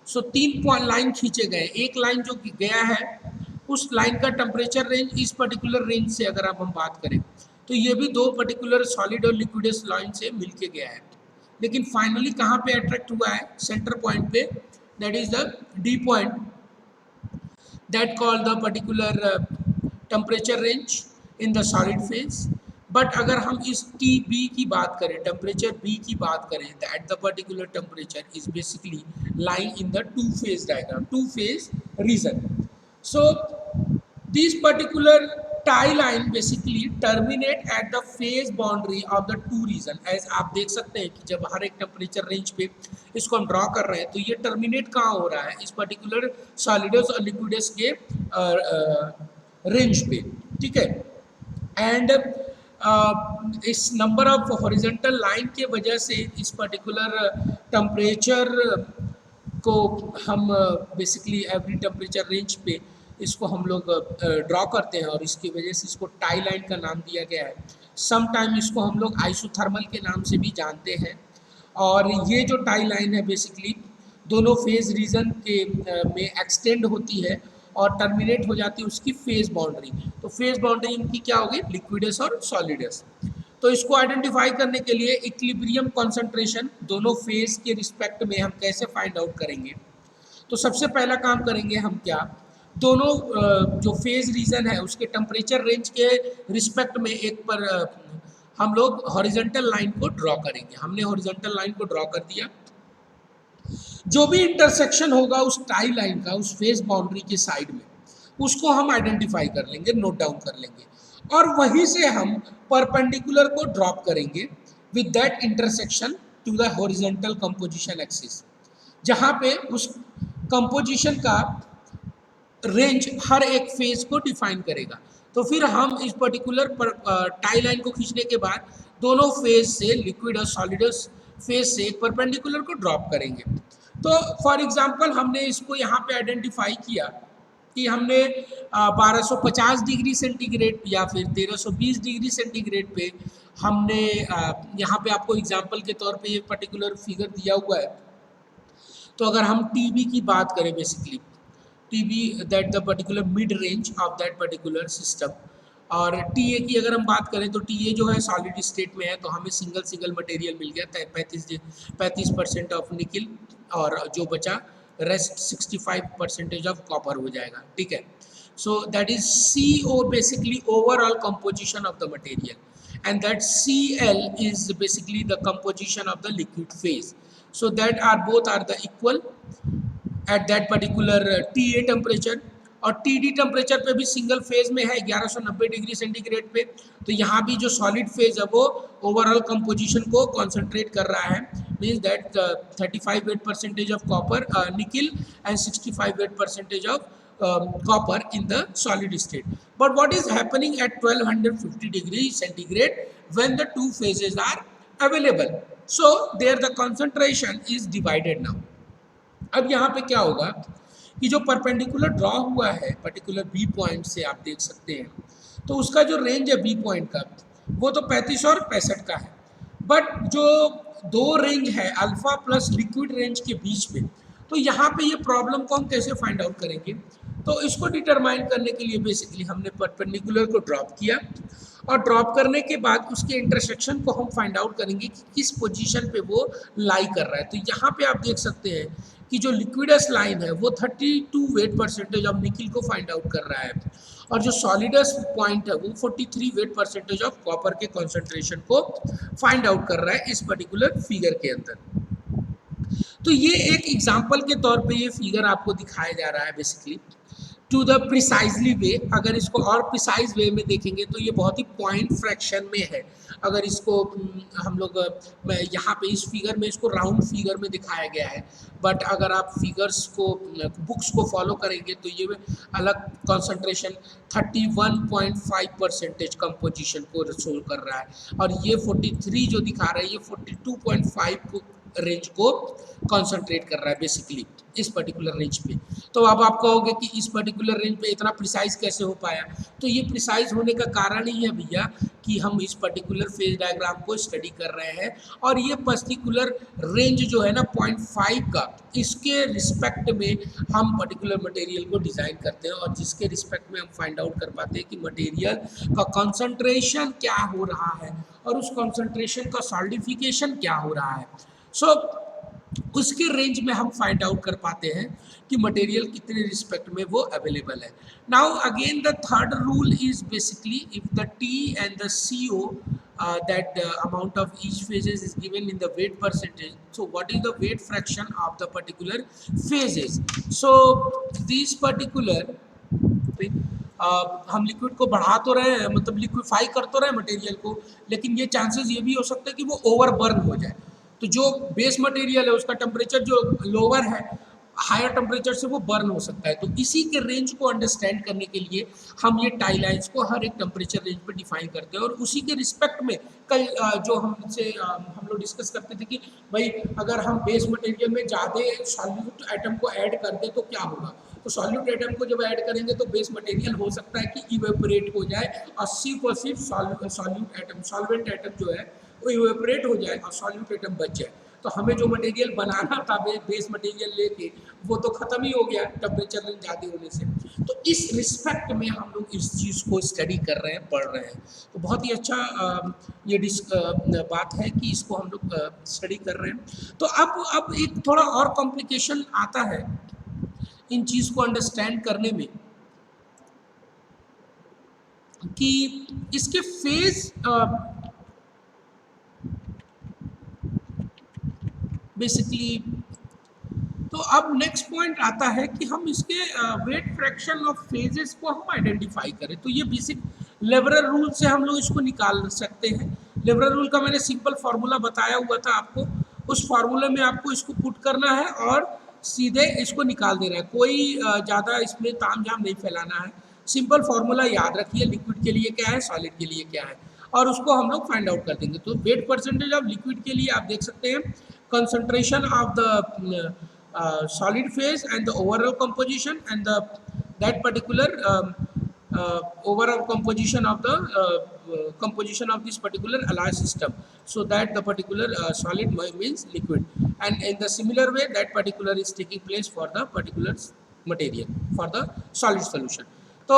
So 3 line खींचे गए, एक लाइन जो गया है उस लाइन का टेम्परेचर रेंज इस पर्टिकुलर रेंज से अगर आप हम बात करें तो ये भी दो पर्टिकुलर सॉलिड और लिक्विडस लाइन से मिलके गया है। लेकिन फाइनली कहाँ पे अट्रैक्ट हुआ है, सेंटर पॉइंट पे, that is the D point, that call the particular temperature range in the solid phase. But अगर हम इस टी बी की बात करें, टेम्परेचर बी की बात करें, that the particular temperature is basically lying in the two phase diagram, two phase region. So these particular tie line basically terminate at the phase boundary of the two region। as आप देख सकते हैं कि जब हर एक टेम्परेचर रेंज पे इसको हम ड्रॉ कर रहे हैं तो ये टर्मिनेट कहाँ हो रहा है, इस पर्टिकुलर सॉलिडस और लिक्विडस के रेंज पे, ठीक है। एंड इस नंबर ऑफ हॉरिजॉन्टल लाइन के वजह से इस पर्टिकुलर टेम्परेचर को हम बेसिकली एवरी टेम्परेचर रेंज पे इसको हम लोग ड्रॉ करते हैं, और इसकी वजह से इसको टाई लाइन का नाम दिया गया है। सम टाइम इसको हम लोग आइसोथर्मल के नाम से भी जानते हैं। और ये जो टाई लाइन है बेसिकली दोनों फेज रीजन के में एक्सटेंड होती है और टर्मिनेट हो जाती है उसकी फेज बाउंड्री। तो फेज बाउंड्री इनकी क्या होगी, लिक्विडस और सॉलिडस। तो इसको आइडेंटिफाई करने के लिए इक्विलिब्रियम कॉन्सेंट्रेशन दोनों फेज के रिस्पेक्ट में हम कैसे फाइंड आउट करेंगे। तो सबसे पहला काम करेंगे हम क्या, दोनों जो फेज रीजन है उसके टेम्परेचर रेंज के रिस्पेक्ट में एक पर हम लोग हॉरिजॉन्टल लाइन को ड्रॉ करेंगे। हमने हॉरिजॉन्टल लाइन को ड्रॉ कर दिया, जो भी इंटरसेक्शन होगा उस टाई लाइन का उस फेज बाउंड्री के साइड में उसको हम आइडेंटिफाई कर लेंगे, नोट डाउन कर लेंगे, और वहीं से हम परपेंडिकुलर को ड्रॉप करेंगे with that intersection to the horizontal composition axis, जहाँ पे उस कंपोजिशन का रेंज हर एक फेज को डिफाइन करेगा। तो फिर हम इस पर्टिकुलर टाई लाइन को खींचने के बाद दोनों फेज से, लिक्विड और सॉलिडस फेज से एक परपेंडिकुलर को ड्रॉप करेंगे। तो फॉर एग्जांपल हमने इसको यहाँ पे आइडेंटिफाई किया कि हमने 1250 डिग्री सेंटीग्रेड या फिर 1320 डिग्री सेंटीग्रेड पे हमने यहाँ पे आपको एग्जांपल के तौर पे ये पर्टिकुलर फिगर दिया हुआ है। तो अगर हम टीबी की बात करें, basically TB that the particular mid range of that particular system, और टीए की अगर हम बात करें तो टीए जो है सॉलिड स्टेट में है, तो हमें सिंगल मटेरियल मिल गया था 35% ऑफ निकिल, और जो बचा रेस्ट 65% ऑफ कॉपर हो जाएगा, ठीक है। So that is CO basically overall composition of the material, and that Cl is basically the composition of the liquid phase. So that are both are the equal at that particular TA temperature, और TD टेम्परेचर पे भी सिंगल फेज में है 1190 डिग्री सेंटीग्रेड पे। तो यहाँ भी जो सॉलिड फेज है वो ओवरऑल कंपोजिशन को कॉन्सेंट्रेट कर रहा है, means that 35% of copper nickel and 65% of copper in the solid state. But what is happening at 1250 degrees centigrade when the two phases are available? So there the concentration is divided now. अब यहाँ पे क्या होगा कि जो परपेंडिकुलर ड्रॉ हुआ है पर्टिकुलर बी पॉइंट से, आप देख सकते हैं, तो उसका जो रेंज है बी पॉइंट का वो तो 35 और 65 का है। बट जो दो रेंज है अल्फा प्लस लिक्विड रेंज के बीच में, तो यहाँ पे ये प्रॉब्लम को हम कैसे फाइंड आउट करेंगे? तो इसको डिटरमाइन करने के लिए बेसिकली हमने परपेंडिकुलर को ड्रॉप किया, और ड्रॉप करने के बाद उसके इंटरसेक्शन को हम फाइंड आउट करेंगे कि किस पोजीशन पे वो लाई कर रहा है। तो यहाँ पे आप देख सकते हैं कि जो लिक्विडस लाइन है वो 32 वेट परसेंटेज ऑफ निकिल को फाइंड आउट कर रहा है, और जो सॉलिडस पॉइंट है वो 43 वेट परसेंटेज ऑफ कॉपर के कॉन्सेंट्रेशन को फाइंड आउट कर रहा है इस पर्टिकुलर फिगर के अंदर। तो ये एक एग्जाम्पल के तौर पे ये फिगर आपको दिखाया जा रहा है बेसिकली टू द प्रिसाइजली वे। अगर इसको और प्रिसाइज वे में देखेंगे तो ये बहुत ही पॉइंट फ्रैक्शन में है। अगर इसको हम लोग यहाँ पे इस फिगर में इसको राउंड फिगर में दिखाया गया है, बट अगर आप फिगर्स को बुक्स को फॉलो करेंगे तो ये अलग कॉन्सेंट्रेशन 31.5% कंपोजिशन को शो कर रहा है, और ये 43 जो दिखा रहा है ये 42.5 रेंज को कॉन्सेंट्रेट कर रहा है बेसिकली इस पर्टिकुलर रेंज पे। तो अब आप कहोगे कि इस पर्टिकुलर रेंज पे इतना प्रिसाइज कैसे हो पाया? तो ये प्रिसाइज होने का कारण ही है भैया कि हम इस पर्टिकुलर फेज डायग्राम को स्टडी कर रहे हैं, और ये पर्टिकुलर रेंज जो है ना 0.5 का, इसके रिस्पेक्ट में हम पर्टिकुलर मटेरियल को डिज़ाइन करते हैं, और जिसके रिस्पेक्ट में हम फाइंड आउट कर पाते हैं कि मटेरियल का कॉन्सेंट्रेशन क्या हो रहा है और उस कॉन्सेंट्रेशन का सॉलिडिफिकेशन क्या हो रहा है। सो उसके रेंज में हम फाइंड आउट कर पाते हैं कि मटेरियल कितने रिस्पेक्ट में वो अवेलेबल है। Now again the third rule is basically if the T and the CO that amount of each phases is given in the weight percentage, so what is the weight fraction of the particular phases? So these particular हम लिक्विड को बढ़ा तो रहे हैं, मतलब लिक्विफाई कर तो रहे हैं मटेरियल को, लेकिन ये चांसेस ये भी हो सकता है कि वो ओवर बर्न हो जाए। तो जो बेस मटेरियल है उसका टेम्परेचर जो लोअर है, हायर टेम्परेचर से वो बर्न हो सकता है। तो इसी के रेंज को अंडरस्टैंड करने के लिए हम ये टाई लाइन्स को हर एक टेम्परेचर रेंज पे डिफाइन करते हैं, और उसी के रिस्पेक्ट में कल जो हमसे हम लोग डिस्कस करते थे कि भाई अगर हम बेस मटेरियल में ज़्यादा सॉल्यूट आइटम को ऐड कर दें तो क्या होगा। तो सॉल्यूट आइटम को जब ऐड करेंगे तो बेस मटेरियल हो सकता है कि इवेपोरेट हो जाए, और सिर्फ सॉल्यूट आइटम, सॉल्वेंट आइटम जो है वो इवेपोरेट हो जाए और सॉल्यूट आइटम बच जाए। तो हमें जो मटेरियल बनाना था बेस मटेरियल लेके वो तो ख़त्म ही हो गया टेम्परेचर रेंज ज़्यादा होने से। तो इस रिस्पेक्ट में हम लोग इस चीज़ को स्टडी कर रहे हैं, पढ़ रहे हैं। तो बहुत ही अच्छा ये बात है कि इसको हम लोग स्टडी कर रहे हैं। तो अब एक थोड़ा और कॉम्प्लिकेशन आता है इन चीज़ को अंडरस्टैंड करने में कि इसके फेज बेसिकली। तो अब नेक्स्ट पॉइंट आता है कि हम इसके वेट फ्रैक्शन ऑफ फेजेस को हम आइडेंटिफाई करें। तो ये बेसिक लेवरर रूल से हम लोग इसको निकाल सकते हैं। लेवरर रूल का मैंने सिंपल फार्मूला बताया हुआ था आपको, उस फार्मूले में आपको इसको पुट करना है और सीधे इसको निकाल दे रहा है, कोई ज़्यादा इसमें तामझाम नहीं फैलाना है। सिंपल फार्मूला याद रखिए, लिक्विड के लिए क्या है, सॉलिड के लिए क्या है, और उसको हम लोग फाइंड आउट कर देंगे। तो वेट परसेंटेज ऑफ लिक्विड के लिए आप देख सकते हैं concentration of the solid phase and the overall composition and the that particular overall composition of the composition of this particular alloy system, so that the particular solid means liquid, and in the similar way that particular is taking place for the particular material for the solid solution. तो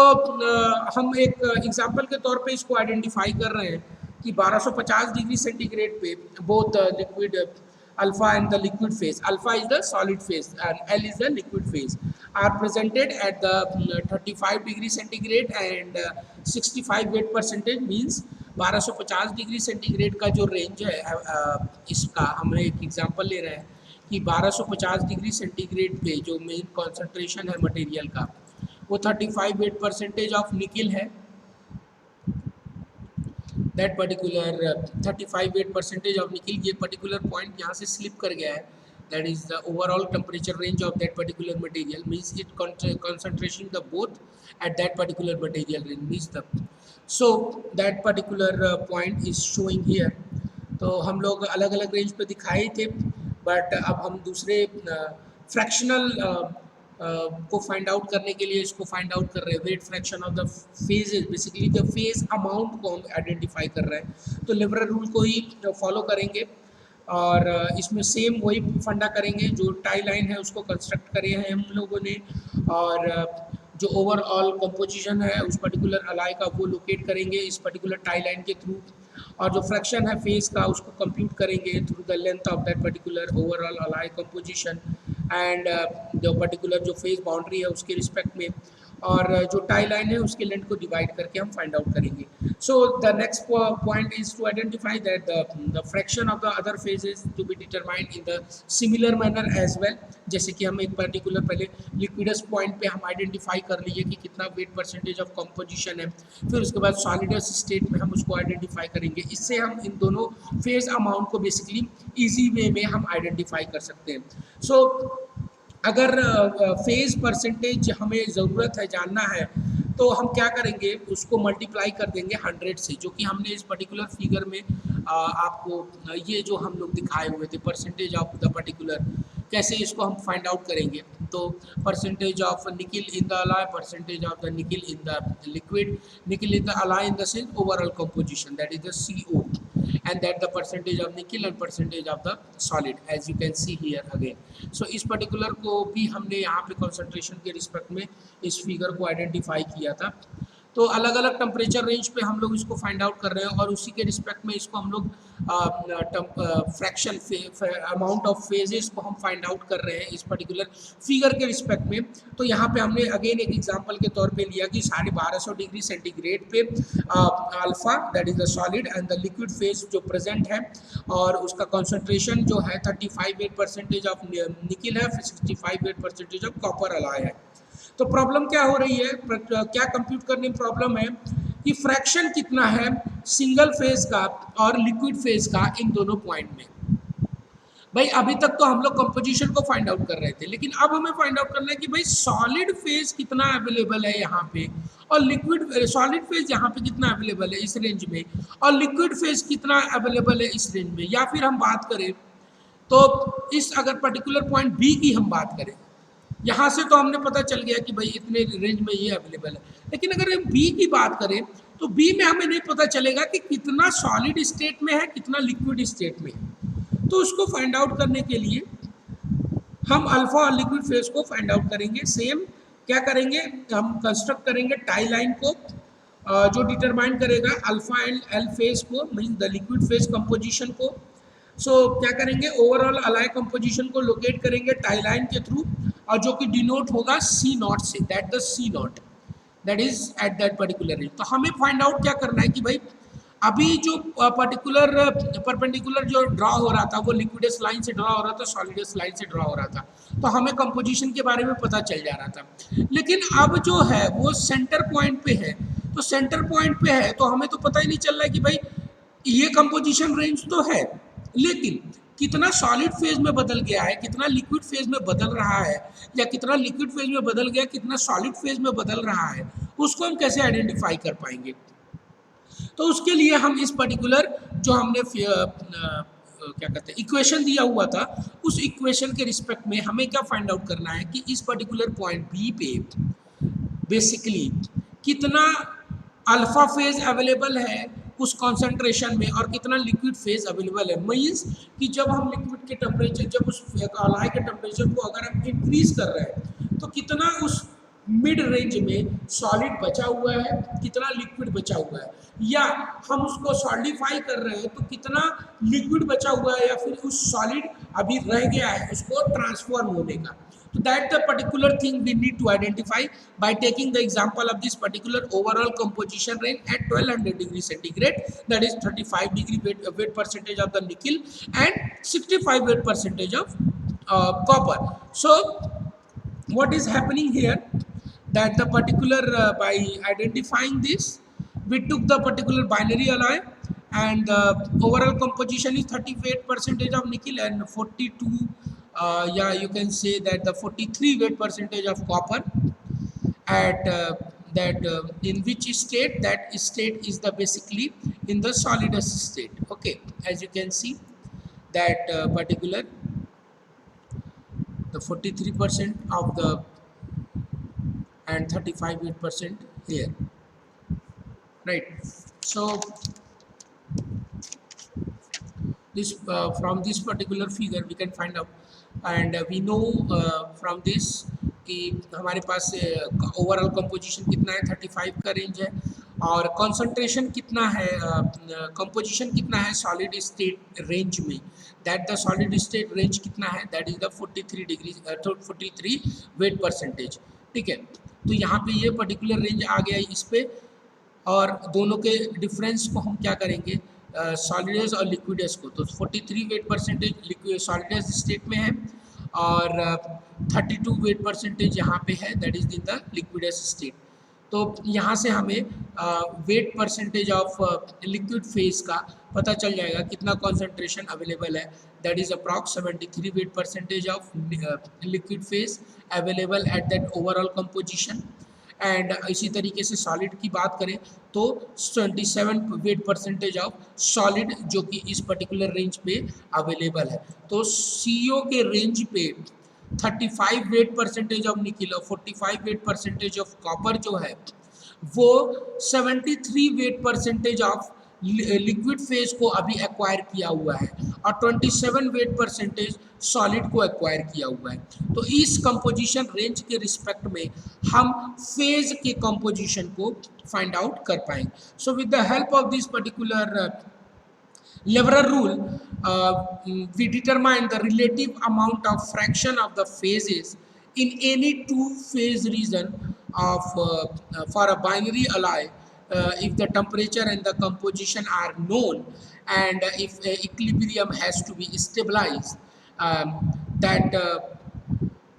हम एक एग्जांपल के तौर पे इसको आइडेंटिफाई कर रहे हैं कि 1250 डिग्री सेंटीग्रेड पे both liquid alpha and the liquid phase, alpha is the solid phase and L is the liquid phase, are presented at the 35 degree centigrade and 65 weight percentage, means 1250 degree centigrade का जो रेंज है इसका हम एक एग्जांपल ले रहे हैं कि 1250 डिग्री सेंटीग्रेड पे जो मेन कॉन्सेंट्रेशन है मटेरियल का वो 35 weight percentage ऑफ निकिल है, that particular 35 weight percentage of nickel, ये पर्टिकुलर पॉइंट यहाँ से स्लिप कर गया है, that is the overall temperature range of that particular material, means it concentration the both at that particular material range means the, so that particular point is showing here। तो हम लोग अलग अलग रेंज पे दिखाए थे, बट अब हम दूसरे फ्रैक्शनल को फाइंड आउट करने के लिए इसको फाइंड आउट कर रहे हैं, weight fraction of the phases, basically the phase amount को हम आइडेंटिफाई कर रहे हैं। तो लिबरल रूल को ही फॉलो करेंगे और इसमें सेम वही फंडा करेंगे जो टाई लाइन है उसको कंस्ट्रक्ट करे हैं हम लोगों ने, और जो ओवरऑल कंपोजिशन है उस पर्टिकुलर अलाई का वो लोकेट करेंगे इस पर्टिकुलर टाई लाइन के थ्रू, और जो फ्रैक्शन है फेज का उसको कंप्यूट करेंगे through the length of that particular overall alloy composition and जो पर्टिकुलर जो फेज बाउंड्री है उसके रिस्पेक्ट में, और जो टाई लाइन है उसके लेंथ को डिवाइड करके हम फाइंड आउट करेंगे। So the next point is to identify that the fraction of the other phases to be determined in the similar manner as well, जैसे कि हम एक पर्टिकुलर पहले लिक्विडस पॉइंट पे हम आइडेंटिफाई कर लीजिए कि कितना वेट परसेंटेज ऑफ कंपोजिशन है, फिर उसके बाद सॉलिडस स्टेट में हम उसको आइडेंटिफाई करेंगे। इससे हम इन दोनों फेज अमाउंट को बेसिकली ईजी वे में हम आइडेंटिफाई कर सकते हैं। सो अगर फेज परसेंटेज हमें ज़रूरत है जानना है तो हम क्या करेंगे, उसको मल्टीप्लाई कर देंगे 100 से, जो कि हमने इस पर्टिकुलर फिगर में आपको ये जो हम लोग दिखाए हुए थे परसेंटेज ऑफ द पर्टिकुलर, कैसे इसको हम फाइंड आउट करेंगे। तो percentage of nickel in the alloy, percentage of the nickel in the liquid, nickel in the alloy in the sense overall composition, that is the CO, and that the percentage of nickel and percentage of the solid, as you can see here again। so इस particular को भी हमने यहाँ पे concentration के रिस्पेक्ट में इस फिगर को आइडेंटिफाई किया था। तो अलग अलग टेम्परेचर रेंज पे हम लोग इसको फाइंड आउट कर रहे हैं और उसी के रिस्पेक्ट में इसको हम लोग फ्रैक्शन अमाउंट ऑफ फेजेस को हम फाइंड आउट कर रहे हैं इस पर्टिकुलर फिगर के रिस्पेक्ट में। तो यहाँ पे हमने अगेन एक एग्जांपल के तौर पे लिया कि 1250 डिग्री सेंटीग्रेड पे alpha that is the solid and the liquid phase जो प्रेजेंट है, और उसका कॉन्सेंट्रेशन जो है 35% ऑफ निकिल है, 65% ऑफ कॉपर अलाय है। तो प्रॉब्लम क्या हो रही है, क्या कंप्यूट करने में प्रॉब्लम है कि फ्रैक्शन कितना है सिंगल फेज का और लिक्विड फेज का इन दोनों पॉइंट में। भाई अभी तक तो हम लोग कंपोजिशन को फाइंड आउट कर रहे थे, लेकिन अब हमें फाइंड आउट करना है कि भाई सॉलिड फेज कितना अवेलेबल है यहाँ पे, और लिक्विड सॉलिड फेज यहाँ पे कितना अवेलेबल है इस रेंज में, और लिक्विड फेज कितना अवेलेबल है इस रेंज में। या फिर हम बात करें तो इस अगर पर्टिकुलर पॉइंट बी की हम बात करें, यहाँ से तो हमने पता चल गया कि भाई इतने रेंज में ये अवेलेबल है, लेकिन अगर हम बी की बात करें तो बी में हमें नहीं पता चलेगा कि कितना सॉलिड स्टेट में है कितना लिक्विड स्टेट में है। तो उसको फाइंड आउट करने के लिए हम अल्फा और लिक्विड फेज को फाइंड आउट करेंगे। सेम क्या करेंगे, हम कंस्ट्रक्ट करेंगे टाई लाइन को जो डिटरमाइन करेगा अल्फा एंड एल फेज को, mean the liquid phase composition को। सो क्या करेंगे, ओवरऑल अलाई कंपोजिशन को लोकेट करेंगे टाई लाइन के थ्रू, और जो कि डिनोट होगा C0 से, that the C0 that is eight that particular range. तो हमें फाइंड आउट क्या करना है कि भाई अभी जो पर्टिकुलर परपेंडिकुलर जो ड्रॉ हो रहा था वो लिक्विडस लाइन से ड्रॉ हो रहा था, सॉलिडस लाइन से ड्रॉ हो रहा था, तो हमें कंपोजिशन के बारे में पता चल जा रहा था। लेकिन अब जो है वो सेंटर पॉइंट पे है, तो सेंटर पॉइंट पे है तो हमें तो पता ही नहीं चल रहा है कि भाई ये कंपोजिशन रेंज तो है, लेकिन कितना सॉलिड फेज में बदल गया है, कितना लिक्विड फेज में बदल रहा है, या कितना लिक्विड फेज में बदल गया, कितना सॉलिड फेज में बदल रहा है, उसको हम कैसे आइडेंटिफाई कर पाएंगे। तो उसके लिए हम इस पर्टिकुलर जो हमने क्या कहते हैं इक्वेशन दिया हुआ था, उस इक्वेशन के रिस्पेक्ट में हमें क्या फाइंड आउट करना है कि इस पर्टिकुलर पॉइंट बी पे बेसिकली कितना अल्फा फेज अवेलेबल है उस कॉन्सेंट्रेशन में और कितना लिक्विड फेज अवेलेबल है। मीन्स कि जब हम लिक्विड के टेम्परेचर, जब उस अलाई के टेम्परेचर को अगर हम इंक्रीज कर रहे हैं तो कितना उस मिड रेंज में सॉलिड बचा हुआ है, कितना लिक्विड बचा हुआ है, या हम उसको सॉलिडिफाई कर रहे हैं तो कितना लिक्विड बचा हुआ है, या फिर उस सॉलिड अभी रह गया है उसको ट्रांसफॉर्म होने का। So that the particular thing we need to identify by taking the example of this particular overall composition range at 1200 degree centigrade, that is 35 degree weight percentage of the nickel and 65 weight percentage of copper. So what is happening here, that the particular by identifying this, we took the particular binary alloy and the overall composition is 38 percentage of nickel and 42 yeah, you can say that the 43 weight percentage of copper at that in which state, that state is the basically in the solidus state. Okay, as you can see that particular the 43% of the and 35% here, right? So this from this particular figure we can find out, and we know from this कि हमारे पास ओवरऑल कंपोजिशन कितना है, 35 का रेंज है, और कंसंट्रेशन कितना है, कंपोजिशन कितना है सॉलिड स्टेट रेंज में, that the solid state range कितना है, that is the 43 degree 43 wait percentage. ठीक है, तो यहाँ पे ये पर्टिकुलर रेंज आ गया इस पे, और दोनों के डिफरेंस को हम क्या करेंगे, सॉलिडस और लिक्विडस को, तो 43 wait percentage liquid solids state में है और 32 वेट परसेंटेज यहाँ पे है, that is in the liquids state. तो यहाँ से हमें wait percentage of liquid phase का पता चल जाएगा कितना कॉन्सेंट्रेशन अवेलेबल है, that is approx 73 wait percentage of liquid phase available at that overall composition. And इसी तरीके से सॉलिड की बात करें तो 27 वेट परसेंटेज ऑफ सॉलिड जो कि इस पर्टिकुलर रेंज पे अवेलेबल है। तो CO के रेंज पे 35 वेट परसेंटेज ऑफ निकल और 45 वेट परसेंटेज ऑफ कॉपर जो है वो 73 wait percentage of liquid phase को अभी एक्वायर किया हुआ है और 27 वेट परसेंटेज सॉलिड को एक्वायर किया हुआ है। तो इस कंपोजिशन रेंज के रिस्पेक्ट में हम फेज के कंपोजिशन को फाइंड आउट कर पाएंगे। So with the help of this particular Leverage rule, we determine the relative amount of fraction of the phases in any two-phase region of for a binary alloy if the temperature and the composition are known and if equilibrium has to be stabilized, that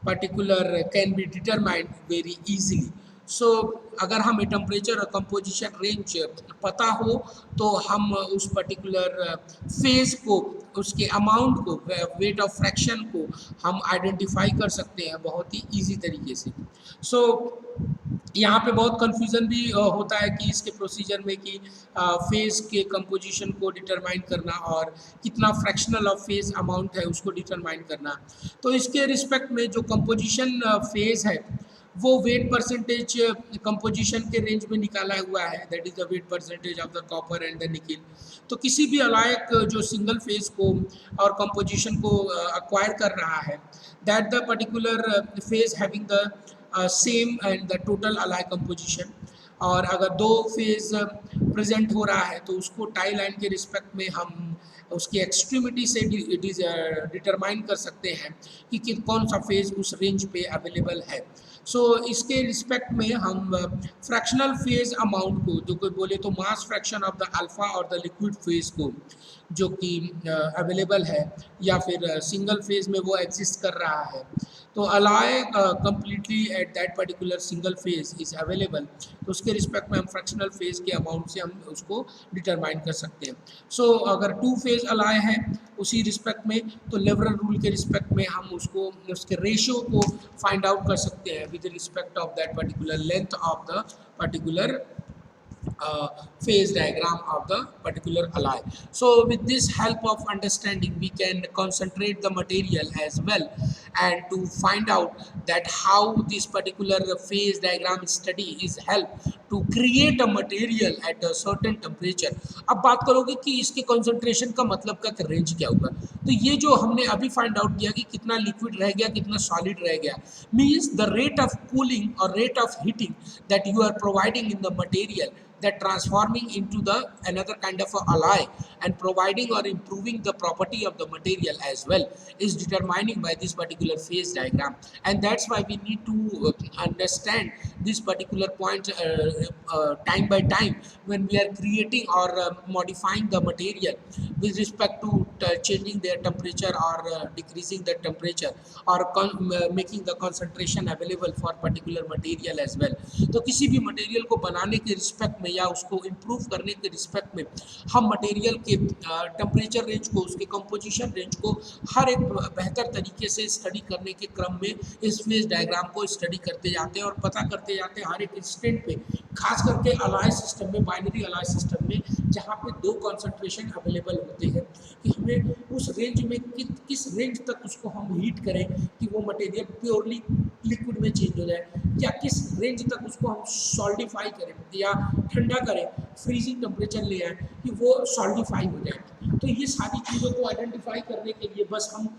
particular can be determined very easily. सो अगर हमें टेम्परेचर और कंपोजिशन रेंज पता हो तो हम उस पर्टिकुलर फेज को, उसके अमाउंट को, वेट ऑफ फ्रैक्शन को हम आइडेंटिफाई कर सकते हैं बहुत ही इजी तरीके से। सो यहाँ पे बहुत कन्फ्यूज़न भी होता है कि इसके प्रोसीजर में कि फेज़ के कंपोजिशन को डिटरमाइन करना और कितना फ्रैक्शनल ऑफ फेज़ अमाउंट है उसको डिटरमाइन करना। तो इसके रिस्पेक्ट में जो कंपोजिशन फेज़ है वो वेट परसेंटेज कंपोजिशन के रेंज में निकाला हुआ है, that is the wait percentage of the copper and the निकल। तो किसी भी अलायक जो सिंगल फेज को और कंपोजिशन को अक्वायर कर रहा है, that the particular phase having the same and the total ally composition, और अगर दो फेज प्रेजेंट हो रहा है तो उसको टाई लाइन के रिस्पेक्ट में हम उसकी एक्सट्रीमिटी से डिटरमाइन कर सकते हैं कि कौन सा फेज उस रेंज पे अवेलेबल है। सो इसके रिस्पेक्ट में हम फ्रैक्शनल फेज अमाउंट को, जो कोई बोले तो mass fraction of the alpha और द लिक्विड फेज को जो कि अवेलेबल है या फिर सिंगल फेज में वो एग्जिस्ट कर रहा है, तो alloy completely at that particular single phase is available, तो उसके रिस्पेक्ट में हम फ्रैक्शनल फेज के अमाउंट से हम उसको डिटरमाइन कर सकते हैं। सो अगर 2 फेज अलाय है उसी रिस्पेक्ट में, तो लेवरल रूल के रिस्पेक्ट में हम उसको उसके रेशियो को फाइंड आउट कर सकते हैं with respect of that particular length of the particular phase diagram of the particular alloy. So with this help of understanding, we can concentrate the material as well, and to find out that how this particular phase diagram study is help to create a material at a certain temperature. अब बात करोगे कि इसके concentration का मतलब का रेंज क्या होगा, तो ये जो हमने अभी फाइंड आउट किया कि कितना लिक्विड रह गया कितना सॉलिड रह गया, means the rate of cooling और rate of heating that you are providing in the material, that transforming into the another kind of a alloy and providing or improving the property of the material as well is determining by this particular phase diagram. And that's why we need to understand this particular point time by time when we are creating or modifying the material with respect to changing their temperature or decreasing the temperature or making the concentration available for particular material as well. तो किसी भी मटेरियल को बनाने के रिस्पेक्ट में या उसको इम्प्रूव करने के रिस्पेक्ट में हम मटेरियल के टेम्परेचर रेंज को, उसके कंपोजिशन रेंज को हर एक बेहतर तरीके से स्टडी करने के क्रम में इस फेज डायग्राम को स्टडी करते जाते हैं और पता करते जाते हैं हर एक इंस्टेंट पे, खास करके अलाय सिस्टम में, बाइनरी अलाय सिस्टम में, जहाँ पे 2 कॉन्सेंट्रेशन अवेलेबल होते हैं कि हमें उस रेंज में किस रेंज तक उसको हम हीट करें कि वो मटेरियल प्योरली लिक्विड में चेंज हो जाए, या किस रेंज तक उसको हम सॉल्डिफाई करें या ठंडा करें, फ्रीजिंग टेम्परेचर ले आए कि वो सॉल्डिफाई हो जाए। तो ये सारी चीज़ों को आइडेंटिफाई करने के लिए बस हम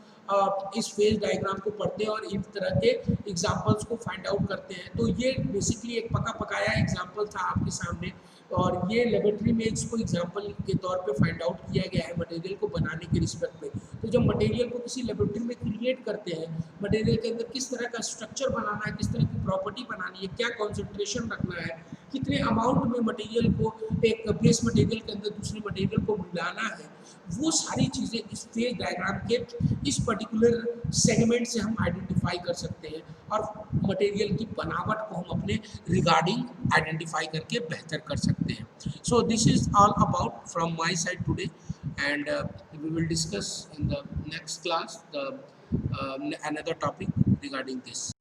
इस फेज डायग्राम को पढ़ते हैं और इन तरह के एग्जांपल्स को फाइंड आउट करते हैं। तो ये बेसिकली एक पका पकाया एग्जांपल था आपके सामने, और ये लेबोरेटरी में इसको एग्जांपल के तौर पे फाइंड आउट किया गया है मटेरियल को बनाने के रिस्पेक्ट में। तो जब मटेरियल को किसी लेबोरेटरी में क्रिएट करते हैं, मटेरियल के अंदर किस तरह का स्ट्रक्चर बनाना है, किस तरह की प्रॉपर्टी बनानी है, क्या कॉन्सेंट्रेशन रखना है, कितने अमाउंट में मटेरियल को एक बेस मटेरियल के अंदर दूसरे मटेरियल को मिलाना है, वो सारी चीज़ें इस फेज डायग्राम के इस पर्टिकुलर सेगमेंट से हम आइडेंटिफाई कर सकते हैं और मटेरियल की बनावट को हम अपने रिगार्डिंग आइडेंटिफाई करके बेहतर कर सकते हैं। So this is all about from my side today, and we will discuss in the next class the another topic regarding this.